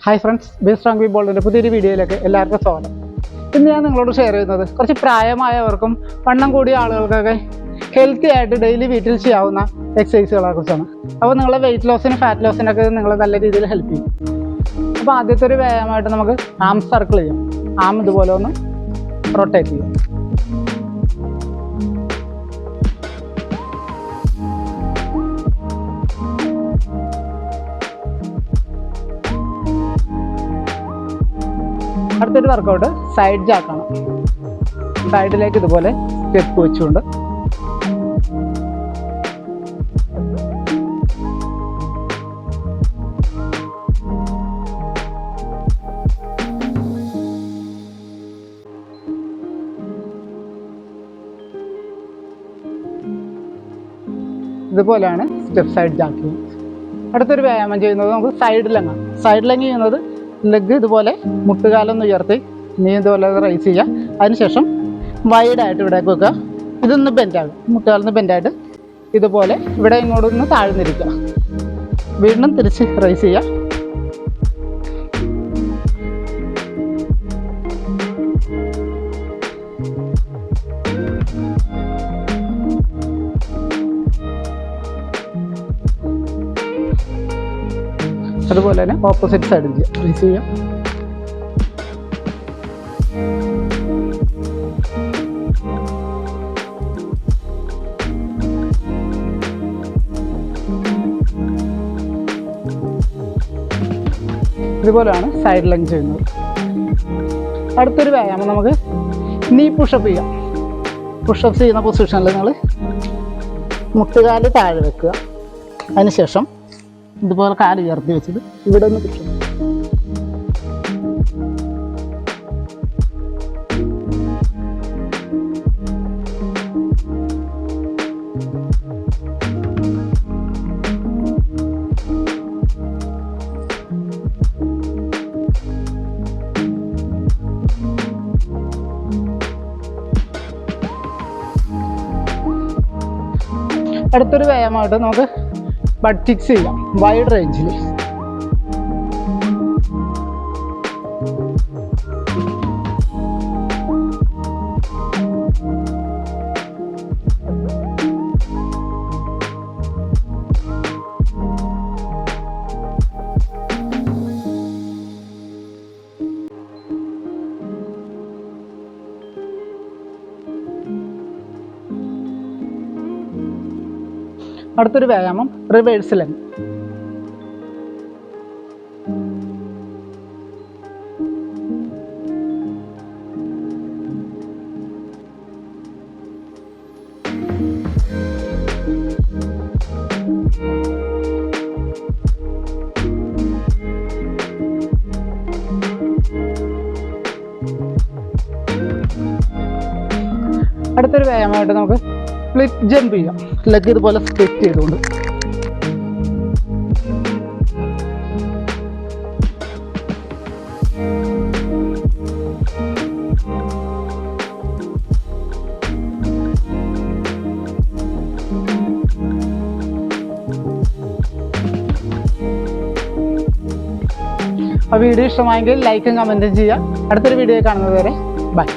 Hi friends, be strong be ബോൾഡിൻ്റെ പുതിയൊരു വീഡിയോയിലേക്ക് എല്ലാവർക്കും സ്വാഗതം. ഇന്ന് ഞാൻ നിങ്ങളോട് ഷെയർ ചെയ്യുന്നത് കുറച്ച് പ്രായമായവർക്കും വണ്ണം കൂടിയ ആളുകൾക്കൊക്കെ ഹെൽത്തി ആയിട്ട് ഡെയിലി വീട്ടിൽ ചെയ്യാവുന്ന എക്സസൈസുകളെ കുറിച്ചാണ്. അപ്പോൾ നിങ്ങളെ വെയിറ്റ് ലോസിനും ഫാറ്റ് ലോസിനൊക്കെ നിങ്ങളെ നല്ല രീതിയിൽ ഹെൽപ്പ് ചെയ്യും. അപ്പോൾ ആദ്യത്തെ ഒരു വ്യായാമമായിട്ട് നമുക്ക് ആം സർക്കിൾ ചെയ്യാം. ആം ഇതുപോലെ ഒന്ന് റൊട്ടേറ്റ് ചെയ്യാം. അടുത്തൊരു വർക്കൗട്ട് സൈഡ് ജാക്കാണ്. സൈഡിലേക്ക് ഇതുപോലെ സ്റ്റെപ്പ് വെച്ചുകൊണ്ട് ഇതുപോലെയാണ് സ്റ്റെപ്പ് സൈഡ് ജാക്കിങ്. അടുത്തൊരു വ്യായാമം ചെയ്യുന്നത് നമുക്ക് സൈഡ് ലെങ്ങാണ്. സൈഡ് ലെഗ് ചെയ്യുന്നത് ലെഗ് ഇതുപോലെ മുട്ടുകാലൊന്ന് ഉയർത്തി നീ ഇതുപോലെ റൈസ് ചെയ്യുക. അതിനുശേഷം വൈഡായിട്ട് ഇവിടേക്ക് വെക്കുക. ഇതൊന്ന് ബെൻഡാകും, മുട്ടുകാലൊന്ന് ബെൻഡായിട്ട് ഇതുപോലെ ഇവിടെ ഇങ്ങോട്ടൊന്ന് താഴ്ന്നിരിക്കുക. വീണ്ടും തിരിച്ച് റൈസ് ചെയ്യുക. അതുപോലെ തന്നെ ഓപ്പോസിറ്റ് സൈഡിൽ ചെയ്യാം. റൈസ് ചെയ്യാം. ഇതുപോലെയാണ് സൈഡ് ലൈൻ ചെയ്യുന്നത്. അടുത്തൊരു വ്യായാമം നമുക്ക് നീ പുഷപ്പ് ചെയ്യാം. പുഷപ്പ് ചെയ്യുന്ന പൊസിഷനിൽ നിങ്ങൾ മുട്ടുകാല് താഴെ വെക്കുക. അതിനുശേഷം ഇതുപോലെ കാല് ഉയർത്തി വെച്ചിട്ട് ഇവിടെ ഒന്ന് പുഷപ്പ്. അടുത്തൊരു വ്യായാമമായിട്ട് നമുക്ക് ബട്ട് കിക്സ് ചെയ്യാം വൈഡ് റേഞ്ചിൽ. അടുത്തൊരു വ്യായാമം റിവേഴ്സ് ലെഗ്. അടുത്തൊരു വ്യായാമമായിട്ട് നമുക്ക് സ്പ്ലിറ്റ് ജമ്പ് ചെയ്യാം. ലെഗ് ഇതുപോലെ സ്പ്ലിറ്റ് ചെയ്തുകൊണ്ട് ആ വീഡിയോ ഇഷ്ടമായെങ്കിൽ ലൈക്കും കമൻറ്റും ചെയ്യുക. അടുത്തൊരു വീഡിയോ കാണുന്നത് വരെ ബൈ.